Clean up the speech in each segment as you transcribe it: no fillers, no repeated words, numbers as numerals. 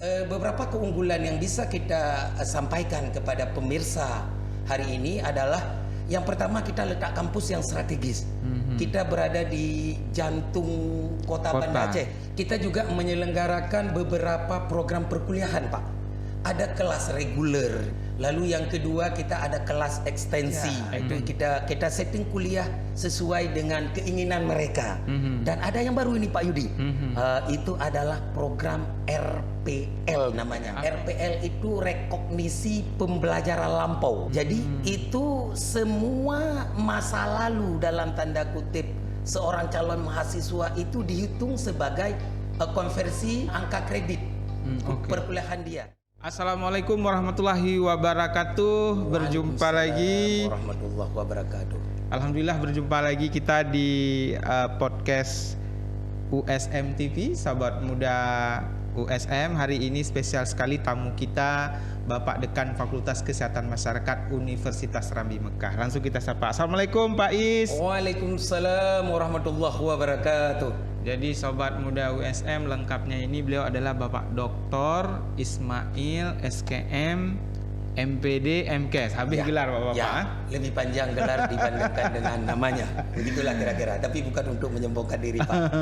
Beberapa keunggulan yang bisa kita sampaikan kepada pemirsa hari ini adalah yang pertama, kita letak kampus yang strategis. Kita berada di jantung kota Banda Aceh. Kita juga menyelenggarakan beberapa program perkuliahan, Pak. Ada kelas reguler, lalu yang kedua kita ada kelas ekstensi. Itu kita setting kuliah sesuai dengan keinginan mereka. Dan ada yang baru ini Pak Yudi, itu adalah program RPL namanya. RPL itu rekognisi pembelajaran lampau. Jadi itu semua masa lalu dalam tanda kutip seorang calon mahasiswa itu dihitung sebagai konversi angka kredit perkuliahan dia. Assalamualaikum warahmatullahi wabarakatuh. Berjumpa lagi. Warahmatullahi wabarakatuh. Alhamdulillah berjumpa lagi kita di podcast USM TV, sahabat muda USM. Hari ini spesial sekali tamu kita, Bapak Dekan Fakultas Kesehatan Masyarakat Universitas Serambi Mekah. Langsung kita sapa. Assalamualaikum Pak Is. Waalaikumsalam warahmatullahi wabarakatuh. Jadi sobat muda USM, lengkapnya ini beliau adalah Bapak Dr. Ismail SKM MPD MKes. Habis gelar Bapak. Ya, lebih panjang gelar dibandingkan dengan namanya. Begitulah kira-kira. Tapi bukan untuk menyombongkan diri Pak.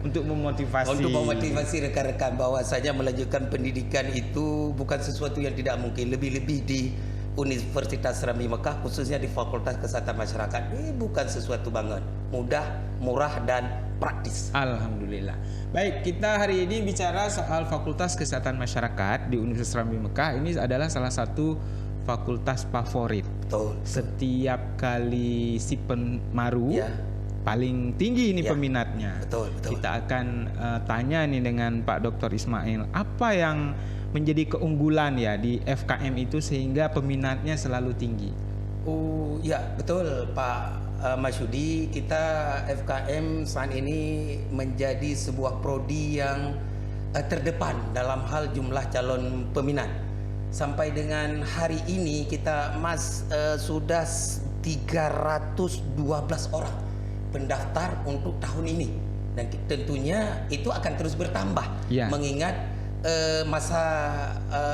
Untuk memotivasi. Untuk memotivasi rekan-rekan bahwasanya melanjutkan pendidikan itu bukan sesuatu yang tidak mungkin. Lebih-lebih di Universitas Serambi Mekah, khususnya di Fakultas Kesehatan Masyarakat, ini bukan sesuatu banget. Mudah, murah, dan praktis. Alhamdulillah. Baik, kita hari ini bicara soal Fakultas Kesehatan Masyarakat di Universitas Serambi Mekah. Ini adalah salah satu fakultas favorit. Betul. Setiap kali si Penmaru paling tinggi ini peminatnya. Betul. Kita akan tanya nih dengan Pak Dr. Ismail, apa yang menjadi keunggulan ya di FKM itu sehingga peminatnya selalu tinggi? Oh ya, betul Pak Mas Yudi, kita FKM saat ini menjadi sebuah prodi yang terdepan dalam hal jumlah calon peminat. Sampai dengan hari ini kita sudah 312 orang pendaftar untuk tahun ini. Dan tentunya itu akan terus bertambah mengingat masa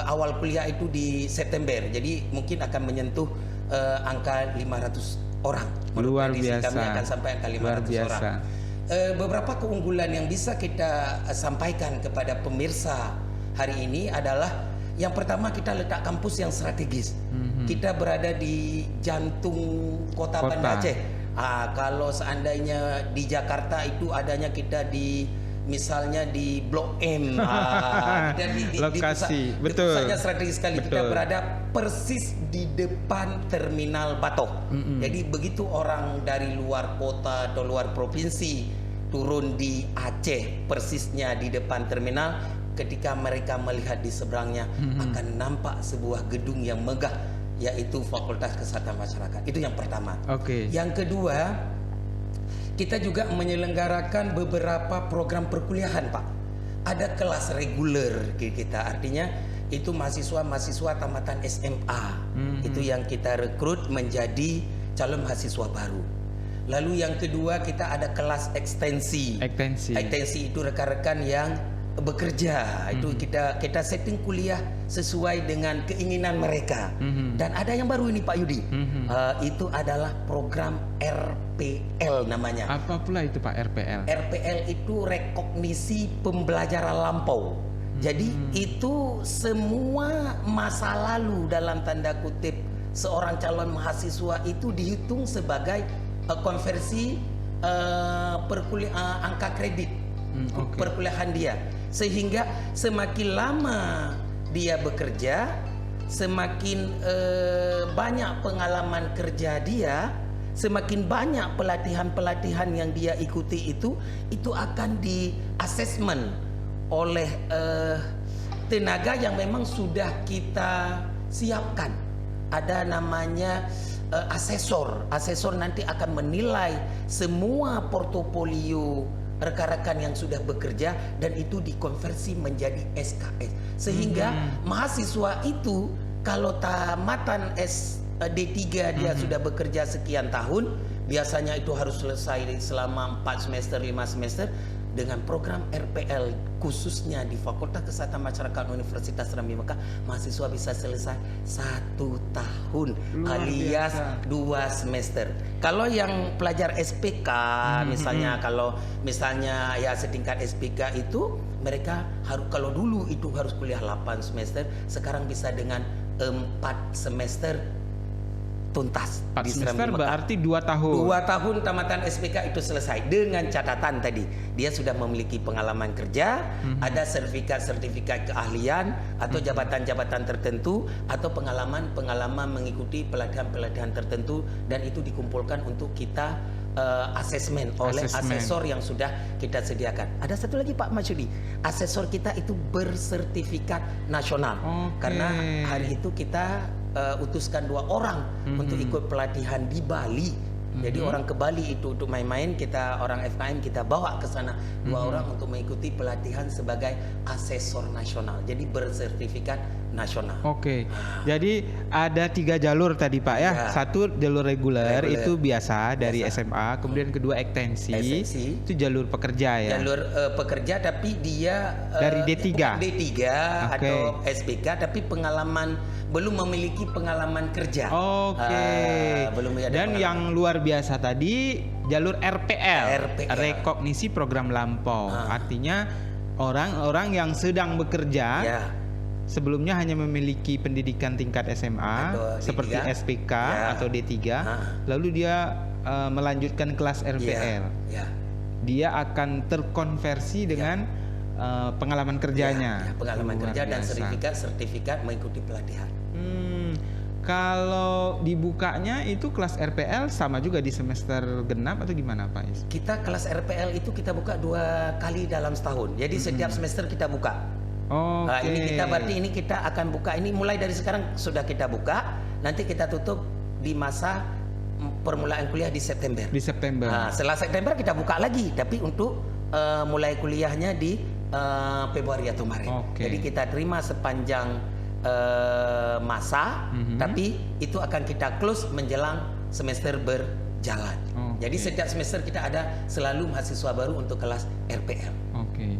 awal kuliah itu di September. Jadi mungkin akan menyentuh angka 500 orang. Luar biasa. Kami akan sampai angka 500 orang. Beberapa keunggulan yang bisa kita sampaikan kepada pemirsa hari ini adalah yang pertama, kita letak kampus yang strategis. Kita berada di jantung kota Banda Aceh. Kalau seandainya di Jakarta itu adanya kita misalnya di Blok M, lokasi di pusatnya strategis sekali. Kita berada persis di depan terminal Batok. Jadi begitu orang dari luar kota atau luar provinsi turun di Aceh, persisnya di depan terminal, ketika mereka melihat di seberangnya akan nampak sebuah gedung yang megah, yaitu Fakultas Kesehatan Masyarakat. Itu yang pertama. Yang kedua, kita juga menyelenggarakan beberapa program perkuliahan Pak. Ada kelas reguler kita, artinya itu mahasiswa-mahasiswa tamatan SMA. Itu yang kita rekrut menjadi calon mahasiswa baru. Lalu yang kedua, kita ada kelas ekstensi. Ekstensi itu rekan-rekan yang bekerja. Itu kita setting kuliah sesuai dengan keinginan mereka. Dan ada yang baru ini Pak Yudi, itu adalah program RPL namanya. Apa pula itu Pak RPL? RPL itu rekognisi pembelajaran lampau. Jadi itu semua masa lalu dalam tanda kutip seorang calon mahasiswa itu dihitung sebagai konversi angka kredit perkuliahan dia. Sehingga semakin lama dia bekerja, semakin banyak pengalaman kerja dia, semakin banyak pelatihan-pelatihan yang dia ikuti itu akan di assessment oleh tenaga yang memang sudah kita siapkan. Ada namanya asesor. Asesor nanti akan menilai semua portofolio rekan-rekan yang sudah bekerja dan itu dikonversi menjadi SKS. Sehingga mahasiswa itu kalau tamatan D3 dia sudah bekerja sekian tahun, biasanya itu harus selesai selama 4 semester, 5 semester. dengan program RPL khususnya di Fakultas Kesehatan Masyarakat Universitas Serambi Mekah, mahasiswa bisa selesai 1 tahun Luar alias biasa. 2 semester. Kalau yang pelajar SPK misalnya, kalau misalnya ya setingkat SPK itu mereka harus, kalau dulu itu harus kuliah 8 semester, sekarang bisa dengan 4 semester tuntas 4 di semester Serambi Mekah. berarti 2 tahun. 2 tahun tamatan SPK itu selesai dengan catatan tadi dia sudah memiliki pengalaman kerja, ada sertifikat keahlian atau jabatan-jabatan tertentu atau pengalaman mengikuti pelatihan-pelatihan tertentu, dan itu dikumpulkan untuk kita asesmen oleh asesor yang sudah kita sediakan. Ada satu lagi Pak Masyudi, asesor kita itu bersertifikat nasional. Karena hari itu kita utuskan 2 orang untuk ikut pelatihan di Bali. Jadi orang ke Bali itu untuk main-main, kita orang FKM kita bawa ke sana 2 orang untuk mengikuti pelatihan sebagai asesor nasional. Jadi bersertifikat nasional. Oke. Jadi ada 3 jalur tadi Pak ya. Ya. Satu jalur reguler itu biasa dari Biasa. SMA, kemudian kedua ekstensi. Itu jalur pekerja ya. Jalur pekerja tapi dia Dari D3. bukan D3 atau SPK, tapi belum memiliki pengalaman kerja. Belum ada Dan pengalaman. yang luar biasa tadi jalur RPL, RPL. rekognisi program lampau. Artinya orang-orang yang sedang bekerja Ya. sebelumnya hanya memiliki pendidikan tingkat SMA Atau D3. seperti SPK Ya. atau D3, lalu dia melanjutkan kelas RPL. Ya. Dia akan terkonversi dengan pengalaman kerjanya. Ya, pengalaman Luar kerja dan biasa. sertifikat mengikuti pelatihan. Kalau dibukanya itu kelas RPL sama juga di semester genap atau gimana Pak Is? Kita kelas RPL itu kita buka 2 kali dalam setahun. Jadi setiap semester kita buka. Oke. Ini kita akan buka ini mulai dari sekarang sudah kita buka. Nanti kita tutup di masa permulaan kuliah di September. Di September. Setelah September kita buka lagi, tapi untuk mulai kuliahnya di Februari atau Maret. Oke. Jadi kita terima sepanjang masa, tapi itu akan kita close menjelang semester berjalan. Jadi setiap semester kita ada selalu mahasiswa baru untuk kelas RPL. Oke.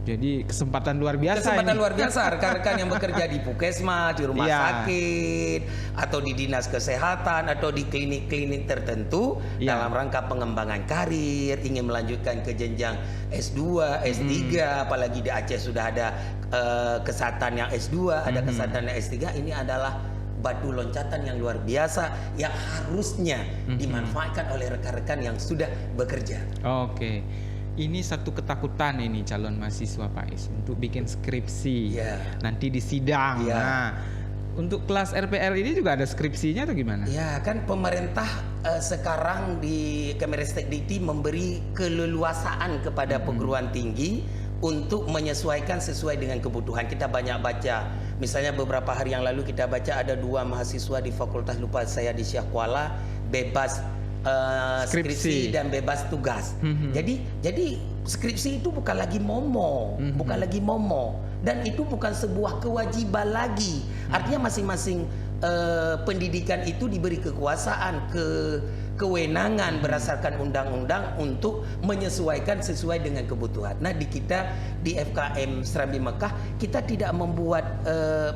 Jadi kesempatan luar biasa Kesempatan ini. luar biasa rekan-rekan yang bekerja di Puskesmas, di rumah sakit, atau di dinas kesehatan, atau di klinik-klinik tertentu dalam rangka pengembangan karir, ingin melanjutkan ke jenjang S2, S3, apalagi di Aceh sudah ada kesehatan yang S2, ada kesehatan yang S3. Ini adalah batu loncatan yang luar biasa yang harusnya dimanfaatkan oleh rekan-rekan yang sudah bekerja. Oke. Ini satu ketakutan ini calon mahasiswa Pak Is untuk bikin skripsi. Nanti di sidang. Nah, untuk kelas RPL ini juga ada skripsinya atau gimana? Ya, kan pemerintah sekarang di Kemenristek Dikti memberi keleluasaan kepada perguruan tinggi untuk menyesuaikan sesuai dengan kebutuhan. Kita banyak baca, misalnya beberapa hari yang lalu kita baca ada 2 mahasiswa di fakultas, lupa saya, di Syah Kuala, bebas skripsi dan bebas tugas. Jadi skripsi itu bukan lagi bukan lagi dan itu bukan sebuah kewajiban lagi. Artinya masing-masing pendidikan itu diberi kekuasaan, kewenangan berdasarkan undang-undang untuk menyesuaikan sesuai dengan kebutuhan. Nah, di kita di FKM Serambi Mekah kita tidak membuat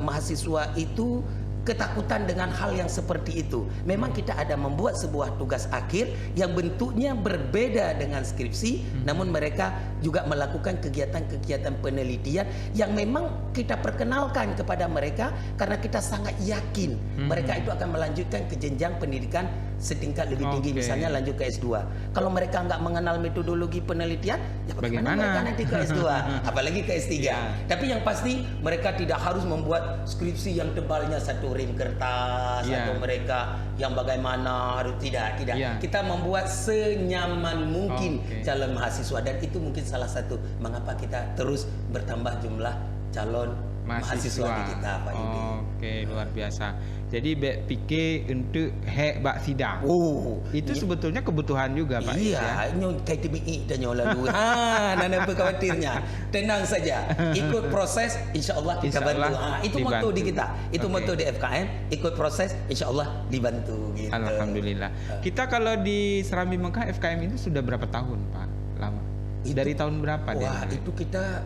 mahasiswa itu ketakutan dengan hal yang seperti itu. Memang kita ada membuat sebuah tugas akhir yang bentuknya berbeda dengan skripsi, namun mereka juga melakukan kegiatan-kegiatan penelitian yang memang kita perkenalkan kepada mereka karena kita sangat yakin mereka itu akan melanjutkan ke jenjang pendidikan setingkat lebih tinggi, misalnya lanjut ke S2. Kalau mereka nggak mengenal metodologi penelitian, ya bagaimana mereka nanti ke S2, apalagi ke S3. Tapi yang pasti mereka tidak harus membuat skripsi yang tebalnya 1 rim kertas atau mereka yang bagaimana harus tidak. Kita membuat senyaman mungkin calon mahasiswa, dan itu mungkin salah satu mengapa kita terus bertambah jumlah calon mahasiswa di kita, Pak Yudi. Oke, luar biasa. Jadi pikir untuk bak sidang. Itu sebetulnya kebutuhan juga Pak. Iya, kayak TBI dan lalu. Nana apa khawatirnya. Tenang saja. Ikut proses, insya Allah kita bantu. Itu moto di kita. Itu moto di FKM. Ikut proses, insya Allah dibantu. Gitu. Alhamdulillah. Kita kalau di Serambi Mekah FKM itu sudah berapa tahun Pak? Lama? Dari tahun berapa? Wah, Dari? itu kita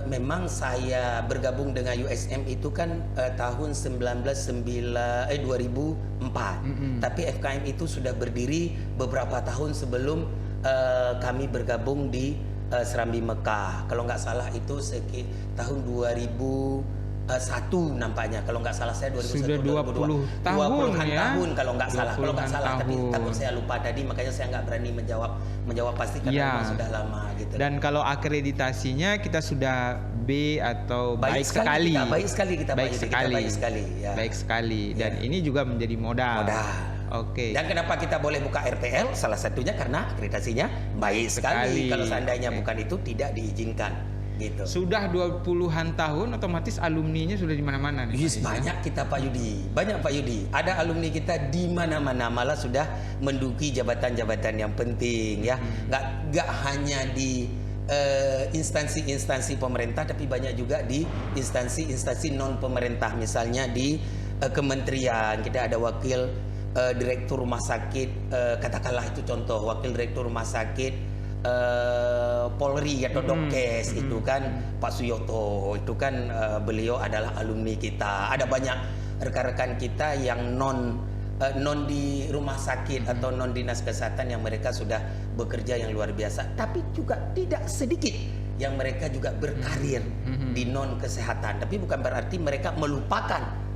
memang saya bergabung dengan USM itu kan tahun 2004. Tapi FKM itu sudah berdiri beberapa tahun sebelum kami bergabung di Serambi Mekah. Kalau nggak salah itu tahun 2001 nampaknya. Kalau nggak salah saya 2001 Sudah 20 tahun 20-an ya? tahun kalau nggak salah. Kalau nggak 20-an salah, tapi tahun. takut saya lupa tadi, makanya saya nggak berani menjawab pasti karena Ya. memang sudah lama gitu. Dan kalau akreditasinya kita sudah B atau baik sekali. Baik sekali kita baik Yudi, sekali. kita baik sekali ya. Baik sekali. Dan Ya. ini juga menjadi modal. Modal. Oke. Dan kenapa kita boleh buka RPL? Salah satunya karena akreditasinya baik sekali. Sekali. Kalau seandainya Oke. bukan itu tidak diizinkan gitu. Sudah 20-an tahun otomatis alumninya sudah di mana-mana nih. Yes, Pak Is, ya? banyak kita Pak Yudi. Banyak Pak Yudi. Ada alumni kita di mana-mana malah sudah menduduki jabatan-jabatan yang penting ya. Nggak hanya di instansi-instansi pemerintah, tapi banyak juga di instansi-instansi non pemerintah. Misalnya di kementerian kita ada wakil direktur rumah sakit, katakanlah itu contoh wakil direktur rumah sakit Polri atau Dokkes itu kan Pak Suyoto itu kan beliau adalah alumni kita. Ada banyak rekan-rekan kita yang non di rumah sakit atau non dinas kesehatan yang mereka sudah bekerja yang luar biasa. Tapi juga tidak sedikit yang mereka juga berkarir di non kesehatan. Tapi bukan berarti mereka melupakan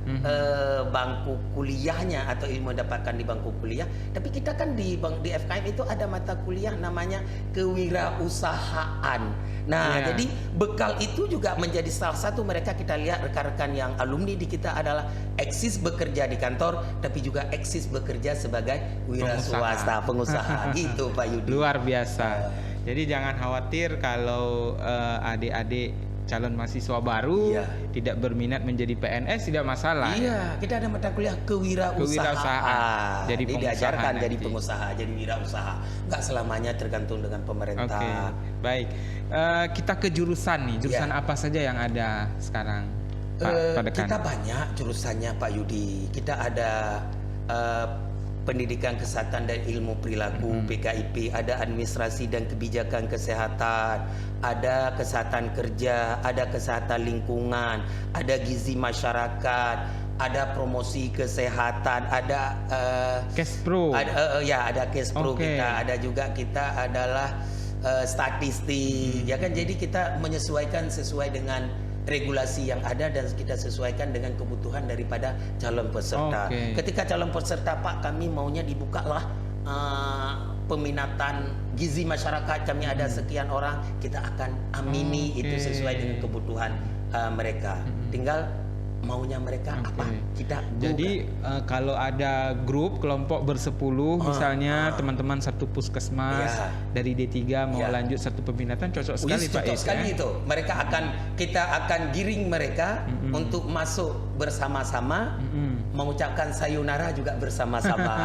bangku kuliahnya atau ilmu yang dapatkan di bangku kuliah. Tapi kita kan di FKM itu ada mata kuliah namanya kewirausahaan. Nah, Ya. jadi bekal itu juga menjadi salah satu mereka kita lihat rekan-rekan yang alumni di kita adalah eksis bekerja di kantor, tapi juga eksis bekerja sebagai wira swasta, pengusaha gitu Pak Yudi. Luar biasa. Jadi jangan khawatir kalau adik-adik calon mahasiswa baru Iya. tidak berminat menjadi PNS, tidak masalah. Iya, kita ada mata kuliah kewirausahaan. Jadi pengusaha diajarkan jadi nanti. pengusaha, jadi wirausaha. Nggak selamanya tergantung dengan pemerintah. Oke, baik. Kita ke jurusan nih. Jurusan Ya. apa saja yang ada sekarang, Pak Dekan? Kita banyak jurusannya Pak Yudi. Kita ada pendidikan kesehatan dan ilmu perilaku PKIP, ada administrasi dan kebijakan kesehatan, ada kesehatan kerja, ada kesehatan lingkungan, ada gizi masyarakat, ada promosi kesehatan, ada Kespro. ada Kespro Oke. kita, ada juga kita adalah statistik, ya kan. Jadi kita menyesuaikan sesuai dengan regulasi yang ada dan kita sesuaikan dengan kebutuhan daripada calon peserta. Oke. Ketika calon peserta, Pak, kami maunya dibukalah peminatan gizi masyarakat, kami ada sekian orang, kita akan amini Oke. itu sesuai dengan kebutuhan mereka. Tinggal maunya mereka Oke. apa, kita Jadi kalau ada grup kelompok bersepuluh, misalnya teman-teman satu puskesmas Ya. dari D3 mau Ya. lanjut satu peminatan, cocok sekali Wis, Pak cocok Is sekali ya. itu. Kita akan giring mereka untuk masuk bersama-sama, mengucapkan sayonara juga bersama-sama.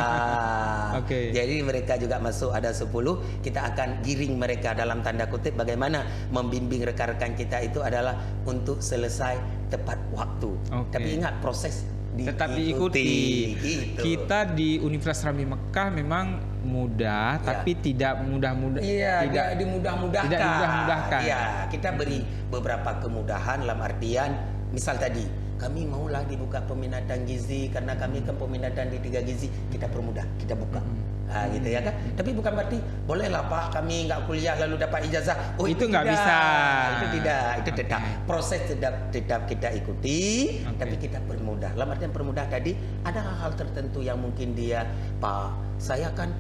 Oke. Jadi mereka juga masuk ada 10, kita akan giring mereka dalam tanda kutip bagaimana membimbing rekan-rekan kita itu adalah untuk selesai tepat waktu. Oke. Tapi ingat proses Tetap diikuti. Gitu. Kita di Universitas Serambi Mekah memang mudah, Ya. tapi tidak mudah-mudah. Iya, tidak tidak dimudahmudahkan. tidak dimudahkan. Iya, kita beri beberapa kemudahan dalam artian, misal tadi, kami maulah dibuka peminatan gizi karena kami kan peminatan di 3 gizi, kita permudah, kita buka. Gitu ya kan. Tapi bukan berarti bolehlah Pak kami nggak kuliah lalu dapat ijazah. Oh, Itu nggak tidak. bisa. Itu tidak. Itu Oke. tetap proses tetap kita ikuti, Oke. tapi kita permudah. Dalam artian permudah tadi ada hal-hal tertentu yang mungkin dia, Pak, saya kan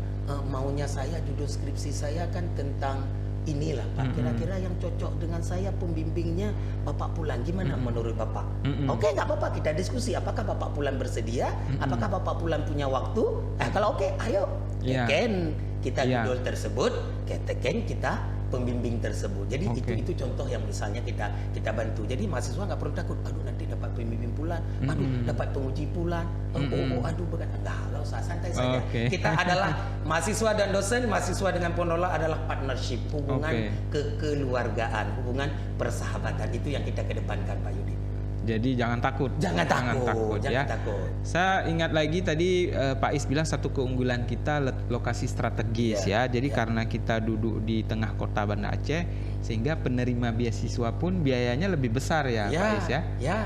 maunya saya judul skripsi saya kan tentang inilah Pak, kira-kira yang cocok dengan saya pembimbingnya Bapak Pulan, gimana menurut Bapak? Oke, nggak apa-apa, kita diskusi apakah Bapak Pulan bersedia, apakah Bapak Pulan punya waktu. Kalau oke, ayo Iya. teken kita Iya. judul tersebut, teken kita pembimbing tersebut. Jadi Oke. itu contoh yang misalnya kita bantu. Jadi mahasiswa nggak perlu takut, aduh nanti dapat pembimbing Pulan, aduh dapat penguji Pulan, aduh berat. Enggak, nggak usah, santai saja. Oke. Kita adalah mahasiswa dan dosen, mahasiswa dengan penolak adalah partnership, hubungan Oke. kekeluargaan, hubungan persahabatan, itu yang kita kedepankan Pak Yudi. Jadi jangan takut. Jangan takut, ya. takut. Saya ingat lagi tadi Pak Is bilang satu keunggulan kita lokasi strategis Iya, ya. Jadi iya. karena kita duduk di tengah kota Banda Aceh, sehingga penerima beasiswa pun biayanya lebih besar ya, Ya, Pak Is ya. ya,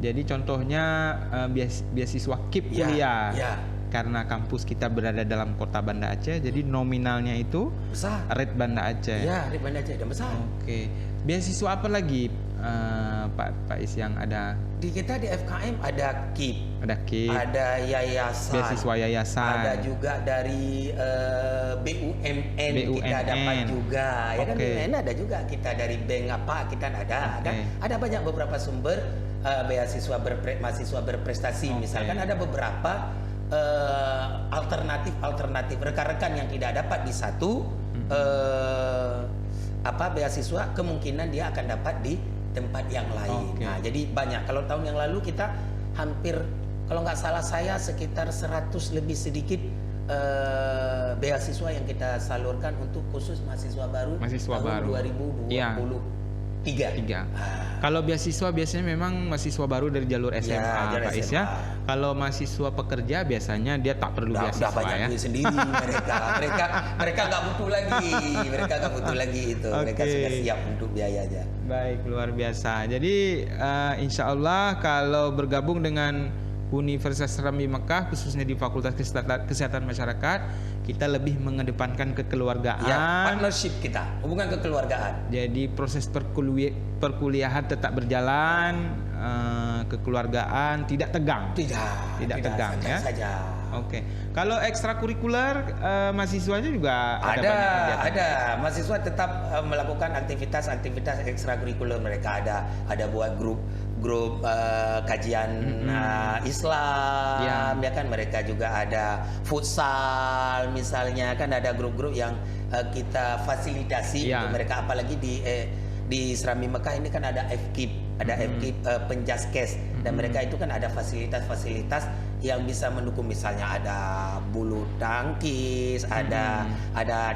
Jadi contohnya beasiswa KIP ya, kuliah. ya. Karena kampus kita berada dalam kota Banda Aceh, jadi nominalnya itu Besar. Red Banda Aceh. Ya, di Banda Aceh dan besar. Oke. Beasiswa apa lagi Pak Is yang ada? Di kita di FKM ada KIP, Ada KIP, ada yayasan, beasiswa yayasan. ada juga dari BUMN, kita BUMN. dapat juga, ya kan Oke. BUMN ada juga, kita dari bank apa kita ada, Oke. ada banyak beberapa sumber beasiswa mahasiswa berprestasi, Oke. misalkan ada beberapa alternatif rekan-rekan yang tidak dapat di satu beasiswa, kemungkinan dia akan dapat di tempat yang lain. Oke. Nah, jadi banyak. Kalau tahun yang lalu kita hampir, kalau nggak salah saya sekitar 100 lebih sedikit beasiswa yang kita salurkan untuk khusus mahasiswa baru Mahasiswa tahun baru. 2023. Tiga. Kalau beasiswa biasanya memang mahasiswa baru dari jalur SMA, jalur Pak Is SMA. ya. Kalau mahasiswa pekerja biasanya dia tak perlu Udah beasiswa banyak ya. duit sendiri mereka nggak butuh lagi itu. Mereka Oke. sudah siap untuk biayanya. Baik, luar biasa. Jadi insya Allah kalau bergabung dengan Universitas Serambi Mekah, khususnya di Fakultas Kesehatan Masyarakat, kita lebih mengedepankan kekeluargaan. Ya, partnership kita, hubungan kekeluargaan. Jadi proses perkuliahan tetap berjalan, kekeluargaan tidak tegang. Tidak tegang santai ya. saja. Oke. Kalau ekstrakurikuler mahasiswanya juga ada banyak kegiatan. Ada mahasiswa tetap melakukan aktivitas ekstrakurikuler mereka, ada buat grup kajian Islam, ya kan, mereka juga ada futsal misalnya, kan ada grup-grup yang kita fasilitasi untuk mereka, apalagi di Serambi Mekah ini kan ada FKIP, Penjaskes, dan mereka itu kan ada fasilitas-fasilitas yang bisa mendukung, misalnya ada bulu tangkis, ada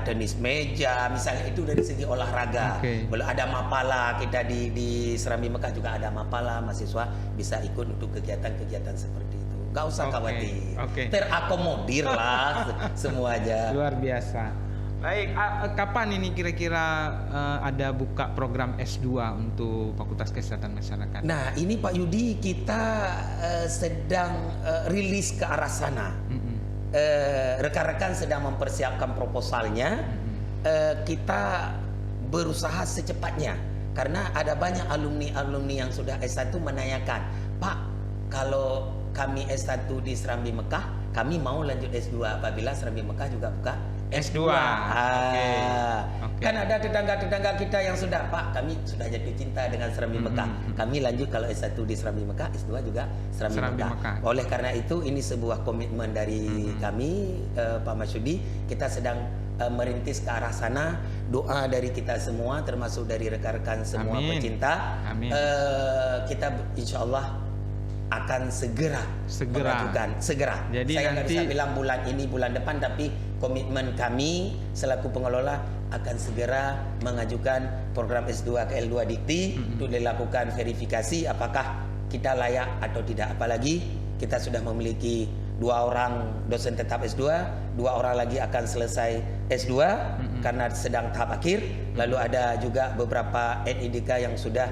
tenis meja, misalnya itu dari segi olahraga. Belum ada mapala, kita di Serambi Mekah juga ada mapala, mahasiswa bisa ikut untuk kegiatan-kegiatan seperti itu. Gak usah khawatir, terakomodir lah semuanya. Luar biasa. Baik, kapan ini kira-kira ada buka program S2 untuk Fakultas Kesehatan Masyarakat? Nah, ini Pak Yudi, kita sedang rilis ke arah sana. Rekan-rekan sedang mempersiapkan proposalnya. Kita berusaha secepatnya, karena ada banyak alumni yang sudah S1 menanyakan, Pak, kalau kami S1 di Serambi Mekah, kami mau lanjut S2 apabila Serambi Mekah juga buka S2. Kan ada tetangga-tetangga kita yang sudah, Pak, kami sudah jatuh cinta dengan Serambi Mekah. Kami lanjut kalau S1 di Serambi Mekah, S2 juga Serambi Mekah. Oleh karena itu, ini sebuah komitmen dari kami, Pak Masyudi. Kita sedang merintis ke arah sana. Doa dari kita semua, termasuk dari rekan-rekan semua pecinta. Kita insya Allah akan segera mengajukan. Jadi saya nggak bisa bilang bulan ini, bulan depan, tapi komitmen kami selaku pengelola akan segera mengajukan program S2 ke L2 Dikti untuk dilakukan verifikasi apakah kita layak atau tidak. Apalagi kita sudah memiliki 2 orang dosen tetap S2, 2 orang lagi akan selesai S2 karena sedang tahap akhir. Lalu ada juga beberapa NIDK yang sudah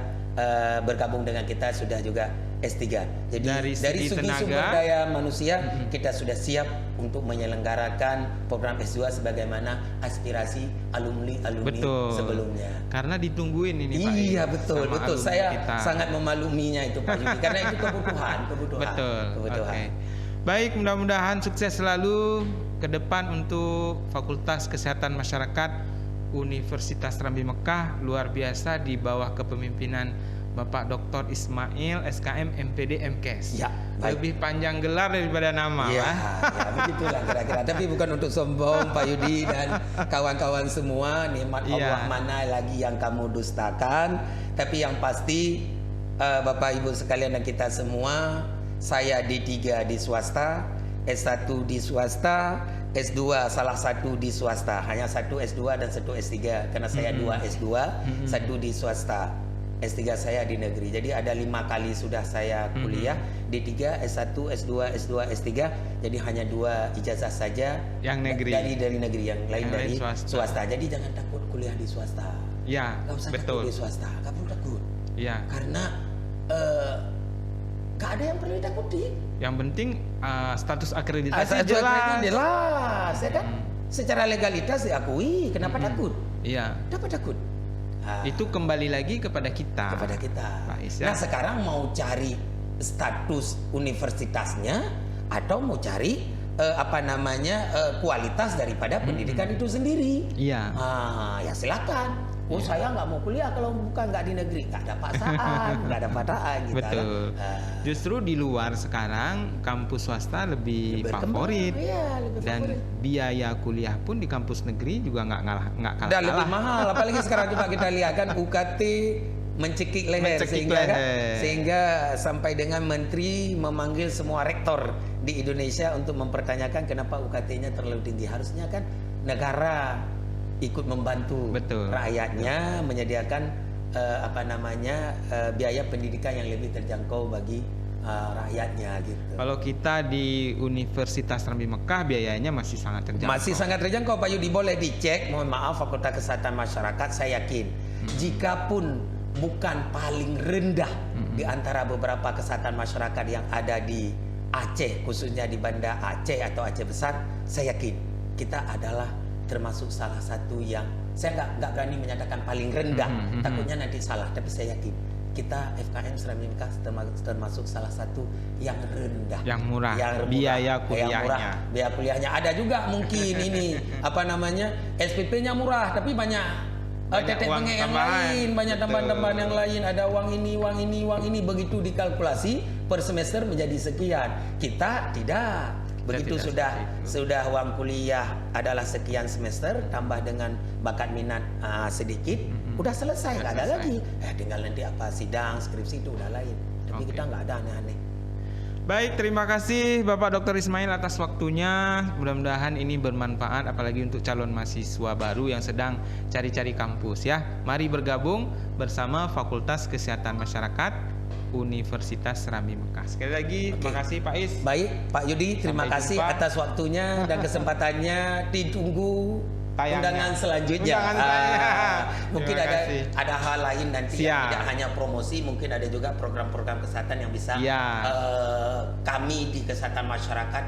bergabung dengan kita, sudah juga S3. Jadi dari segi sumber daya manusia kita sudah siap untuk menyelenggarakan program S2 sebagaimana aspirasi alumni sebelumnya. Karena ditungguin ini Pak. Iya, betul. Saya sangat memakluminya itu Pak Yudi, karena itu kebutuhan. Betul. Okay. Baik, mudah-mudahan sukses selalu ke depan untuk Fakultas Kesehatan Masyarakat Universitas Serambi Mekah, luar biasa di bawah kepemimpinan Bapak Dr. Ismail SKM MPD MKes. Ya, lebih panjang gelar daripada nama. Ya, begitulah kira-kira. Tapi bukan untuk sombong Pak Yudi dan kawan-kawan semua, nikmat Allah mana lagi yang kamu dustakan. Tapi yang pasti Bapak Ibu sekalian dan kita semua, saya D3 di swasta, S1 di swasta, S2 salah satu di swasta. Hanya satu S2 dan satu S3 karena saya 2 S2, satu di swasta. S3 saya di negeri. Jadi ada 5 kali sudah saya kuliah, D3, S1, S2, S2, S3. Jadi hanya 2 ijazah saja Yang negeri. dari negeri, yang lain Yang dari lain swasta. Jadi jangan takut kuliah di swasta. Ya, Gak usah takut betul. di swasta, gak perlu takut. Ya, Karena gak ada yang perlu ditakuti. yang penting status akreditasi Asal jelas. jelas, ya kan? Secara legalitas diakui, kenapa takut? Iya. Kenapa takut? Itu kembali lagi kepada kita. Kepada kita. Pak Is, ya. Nah sekarang mau cari status universitasnya atau mau cari kualitas daripada pendidikan itu sendiri. Iya. Ya silakan. Oh saya nggak mau kuliah kalau bukan nggak di negeri, nggak ada paksaan, nggak ada pataan gitu. Betul. Justru di luar sekarang kampus swasta lebih berkembang. favorit. Iya, lebih Dan favorit. biaya kuliah pun di kampus negeri juga nggak kalah. Dan lebih mahal, apalagi sekarang coba kita lihat kan UKT mencekik leher, Mencekik sehingga kan, leher. sehingga sampai dengan menteri memanggil semua rektor di Indonesia untuk mempertanyakan kenapa UKT-nya terlalu tinggi. Harusnya kan negara ikut membantu Betul. rakyatnya menyediakan biaya pendidikan yang lebih terjangkau bagi rakyatnya gitu. Kalau kita di Universitas Rambi Mekah biayanya masih sangat terjangkau. Masih sangat terjangkau Pak Yudi, boleh dicek. Mohon maaf Fakultas Kesehatan Masyarakat, saya yakin jikapun bukan paling rendah di antara beberapa kesehatan masyarakat yang ada di Aceh, khususnya di Banda Aceh atau Aceh Besar, saya yakin kita adalah termasuk salah satu yang saya nggak berani menyatakan paling rendah, takutnya nanti salah, tapi saya yakin kita FKM Serambi Mekah termasuk salah satu yang rendah, Yang murah. yang Biaya murah, kuliahnya. biaya kuliahnya. Ada juga mungkin ini SPP-nya murah, tapi banyak tetek uang bengek yang tambahan. lain, banyak Betul. tambahan-tambahan yang lain. Ada uang ini, begitu dikalkulasi per semester menjadi sekian. Kita tidak. Begitu tidak sudah uang kuliah adalah sekian semester tambah dengan bakat minat sedikit, udah selesai, nggak ada lagi. Tinggal nanti sidang, skripsi itu udah lain. Tapi kita nggak ada aneh-aneh. Baik, terima kasih Bapak Dr. Ismail atas waktunya. Mudah-mudahan ini bermanfaat apalagi untuk calon mahasiswa baru yang sedang cari-cari kampus ya. Mari bergabung bersama Fakultas Kesehatan Masyarakat Universitas Serambi Mekah. Sekali lagi terima kasih Pak Is. Baik, Pak Yudi, terima Sampai kasih jumpa. atas waktunya dan kesempatannya. Ditunggu Tayangnya. undangan selanjutnya. Undangan saya. Mungkin Terima kasih. ada hal lain nanti yang Siap. tidak hanya promosi, mungkin ada juga program-program kesehatan yang bisa Ya. kami di kesehatan masyarakat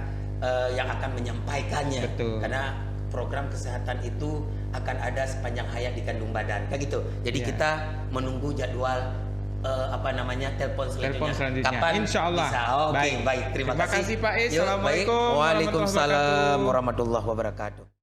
yang akan menyampaikannya. Betul. Karena program kesehatan itu akan ada sepanjang hayat di kandung badan, kayak gitu. Jadi Ya. kita menunggu jadwal telepon selanjutnya. Telepon selanjutnya. Kapan Insya Allah. bisa? Oke, baik. Terima kasih. Pak Is. Yuk, Assalamualaikum baik. Waalaikumsalam warahmatullahi wabarakatuh. warahmatullahi wabarakatuh.